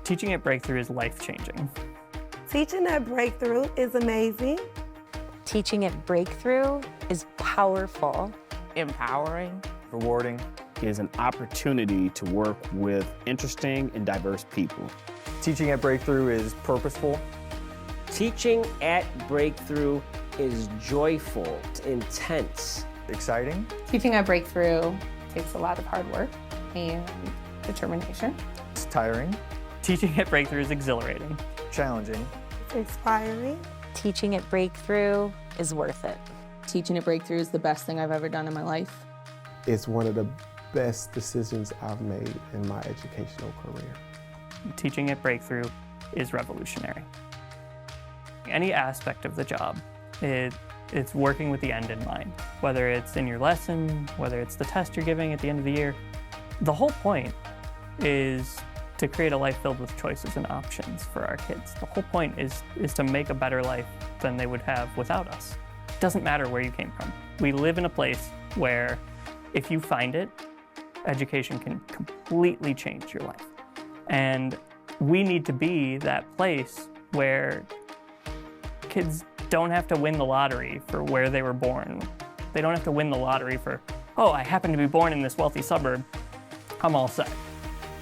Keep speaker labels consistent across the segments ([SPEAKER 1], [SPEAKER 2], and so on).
[SPEAKER 1] Teaching at Breakthrough is life-changing.
[SPEAKER 2] Teaching at Breakthrough is amazing.
[SPEAKER 3] Teaching at Breakthrough is powerful.
[SPEAKER 4] Empowering.
[SPEAKER 5] Rewarding.
[SPEAKER 6] Is an opportunity to work with interesting and diverse people.
[SPEAKER 5] Teaching at Breakthrough is purposeful.
[SPEAKER 7] Teaching at Breakthrough is joyful, intense.
[SPEAKER 5] Exciting.
[SPEAKER 8] Teaching at Breakthrough takes a lot of hard work and determination.
[SPEAKER 5] It's tiring.
[SPEAKER 1] Teaching at Breakthrough is exhilarating.
[SPEAKER 5] Challenging.
[SPEAKER 2] It's inspiring.
[SPEAKER 3] Teaching at Breakthrough is worth it.
[SPEAKER 9] Teaching at Breakthrough is the best thing I've ever done in my life.
[SPEAKER 10] It's one of the best decisions I've made in my educational career.
[SPEAKER 1] Teaching at Breakthrough is revolutionary. Any aspect of the job, it's working with the end in mind. Whether it's in your lesson, whether it's the test you're giving at the end of the year, the whole point is to create a life filled with choices and options for our kids. The whole point is to make a better life than they would have without us. It doesn't matter where you came from. We live in a place where if you find it, education can completely change your life. And we need to be that place where kids don't have to win the lottery for where they were born. They don't have to win the lottery for, oh, I happen to be born in this wealthy suburb, I'm all set.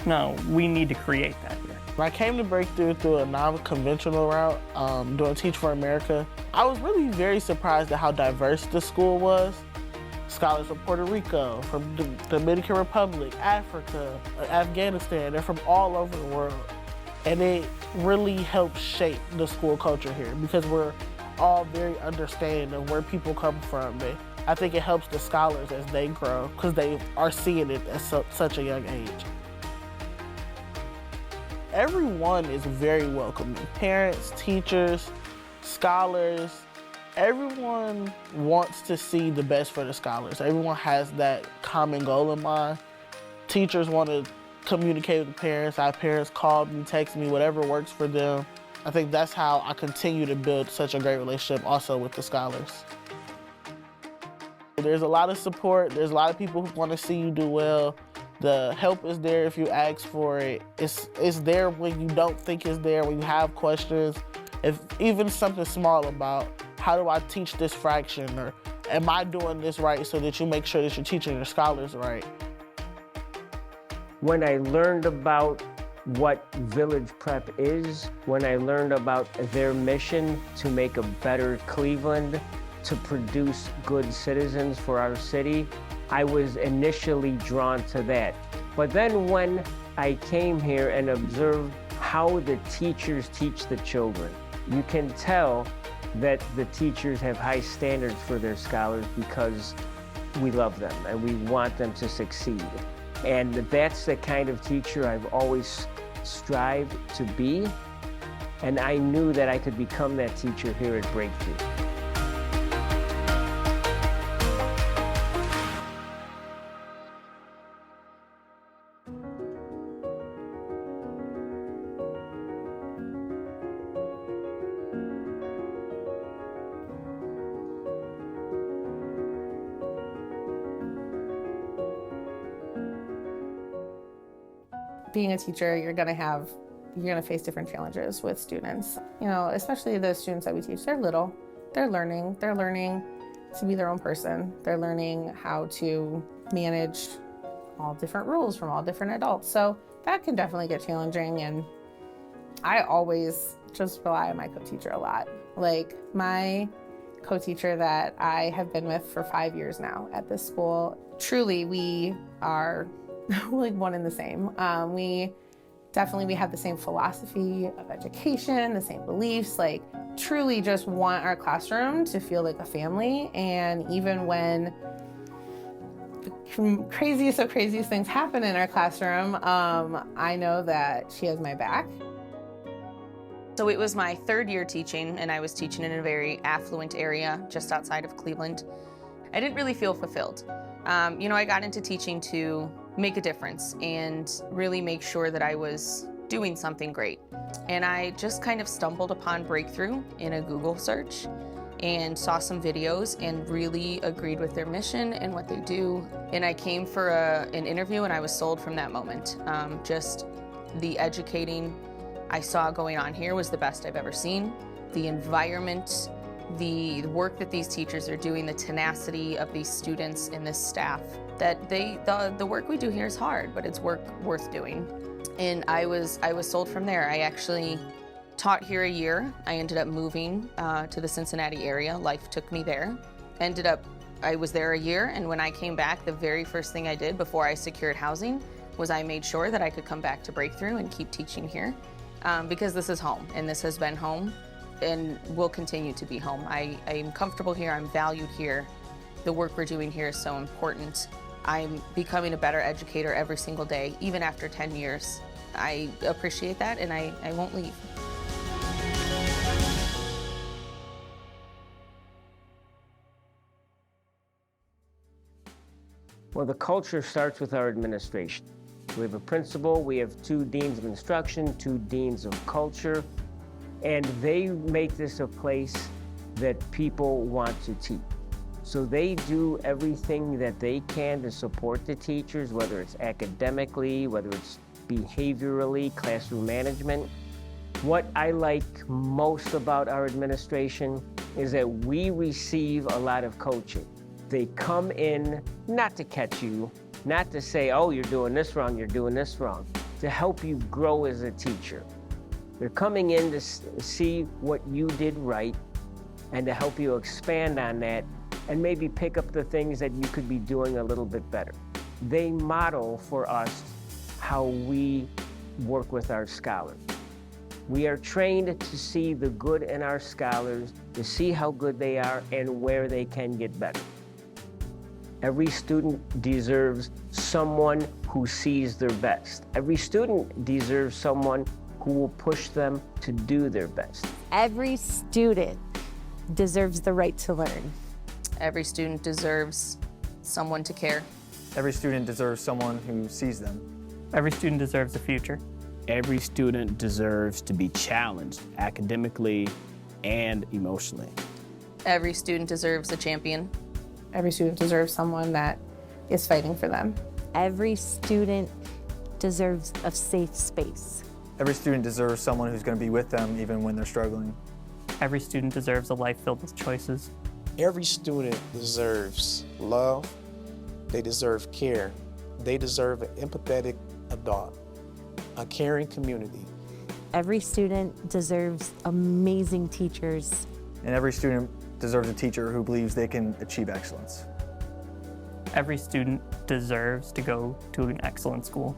[SPEAKER 1] No, we need to create that here.
[SPEAKER 4] When I came to Breakthrough through a non-conventional route, doing Teach for America, I was really very surprised at how diverse the school was. Scholars from Puerto Rico, from the Dominican Republic, Africa, Afghanistan, they're from all over the world. And it really helps shape the school culture here because we're all very understanding of where people come from. I think it helps the scholars as they grow because they are seeing it at such a young age. Everyone is very welcoming. Parents, teachers, scholars, everyone wants to see the best for the scholars. Everyone has that common goal in mind. Teachers want to communicate with the parents. Our parents call me, text me, whatever works for them. I think that's how I continue to build such a great relationship also with the scholars. There's a lot of support. There's a lot of people who want to see you do well. The help is there if you ask for it. It's there when you don't think it's there, when you have questions. If even something small about how do I teach this fraction or am I doing this right so that you make sure that you're teaching your scholars right.
[SPEAKER 7] When I learned about what Village Prep is, when I learned about their mission to make a better Cleveland, to produce good citizens for our city, I was initially drawn to that. But then when I came here and observed how the teachers teach the children, you can tell that the teachers have high standards for their scholars because we love them and we want them to succeed. And that's the kind of teacher I've always strived to be. And I knew that I could become that teacher here at Breakthrough.
[SPEAKER 8] Being a teacher, you're gonna face different challenges with students. You know, especially the students that we teach, they're little, they're learning to be their own person. They're learning how to manage all different rules from all different adults. So that can definitely get challenging, and I always just rely on my co-teacher a lot. Like my co-teacher that I have been with for 5 years now at this school, truly we are like one and the same. We have the same philosophy of education, the same beliefs, like truly just want our classroom to feel like a family. And even when the craziest of craziest things happen in our classroom, I know that she has my back.
[SPEAKER 9] So it was my third year teaching, and I was teaching in a very affluent area just outside of Cleveland. I didn't really feel fulfilled. I got into teaching to make a difference and really make sure that I was doing something great. And I just kind of stumbled upon Breakthrough in a Google search and saw some videos and really agreed with their mission and what they do. And I came for an interview and I was sold from that moment. Just the educating I saw going on here was the best I've ever seen. The environment, the work that these teachers are doing, the tenacity of these students and this staff, that the work we do here is hard, but it's work worth doing. And I was sold from there. I actually taught here a year. I ended up moving to the Cincinnati area. Life took me there. I was there a year, and when I came back, the very first thing I did before I secured housing was I made sure that I could come back to Breakthrough and keep teaching here, because this is home, and this has been home, and will continue to be home. I am comfortable here, I'm valued here. The work we're doing here is so important. I'm becoming a better educator every single day, even after 10 years. I appreciate that, and I won't leave.
[SPEAKER 7] Well, the culture starts with our administration. We have a principal, we have 2 deans of instruction, 2 deans of culture, and they make this a place that people want to teach. So they do everything that they can to support the teachers, whether it's academically, whether it's behaviorally, classroom management. What I like most about our administration is that we receive a lot of coaching. They come in not to catch you, not to say, oh, you're doing this wrong, you're doing this wrong, to help you grow as a teacher. They're coming in to see what you did right and to help you expand on that and maybe pick up the things that you could be doing a little bit better. They model for us how we work with our scholars. We are trained to see the good in our scholars, to see how good they are and where they can get better. Every student deserves someone who sees their best. Every student deserves someone who will push them to do their best.
[SPEAKER 3] Every student deserves the right to learn.
[SPEAKER 9] Every student deserves someone to care.
[SPEAKER 5] Every student deserves someone who sees them.
[SPEAKER 1] Every student deserves a future.
[SPEAKER 6] Every student deserves to be challenged academically and emotionally.
[SPEAKER 9] Every student deserves a champion.
[SPEAKER 8] Every student deserves someone that is fighting for them.
[SPEAKER 3] Every student deserves a safe space.
[SPEAKER 5] Every student deserves someone who's going to be with them even when they're struggling.
[SPEAKER 1] Every student deserves a life filled with choices.
[SPEAKER 11] Every student deserves love. They deserve care. They deserve an empathetic adult, a caring community.
[SPEAKER 3] Every student deserves amazing teachers.
[SPEAKER 5] And every student deserves a teacher who believes they can achieve excellence.
[SPEAKER 1] Every student deserves to go to an excellent school.